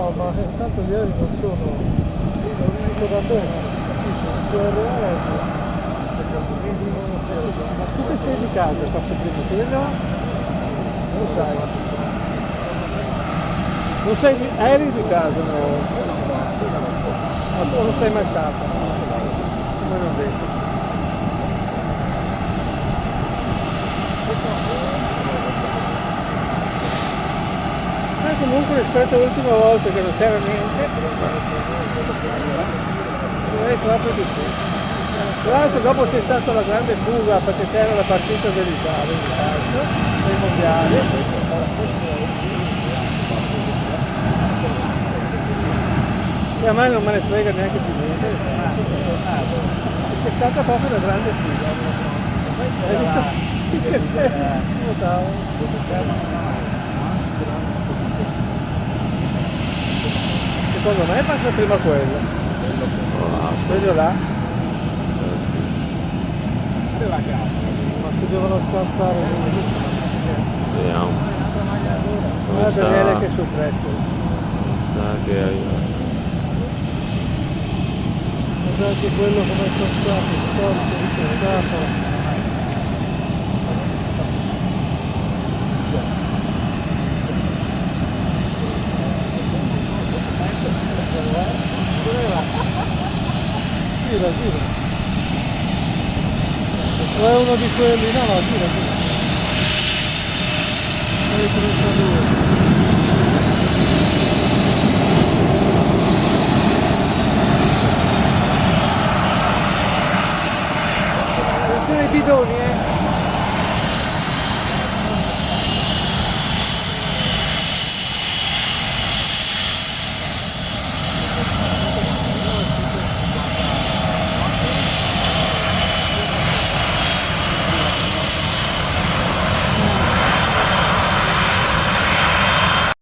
No, ma tanto gli aerei non sono... Dico da bene, capisci? Il reale ma tu che sei di casa questo primo quello? Non lo sai. Non sei di... eri di casa, no? Ma tu non sei mai stato? Come non vedo? Comunque rispetto all'ultima volta che non c'era niente, è proprio di più. Tra l'altro dopo c'è stata la grande fuga perché c'era la partita dell'Italia in calcio, dei mondiali. E a me non me ne frega neanche più niente. C'è stata proprio la grande fuga. Hai visto? Secondo me passa prima quello. Quello là. Ma si devono scappare. Vediamo. Guarda Daniele che sul prezzo. Mi sa che arriva. Guardate quello come è costato, storto, ricercato. Gira, gira. O è uno di quelli? No, no, gira, gira.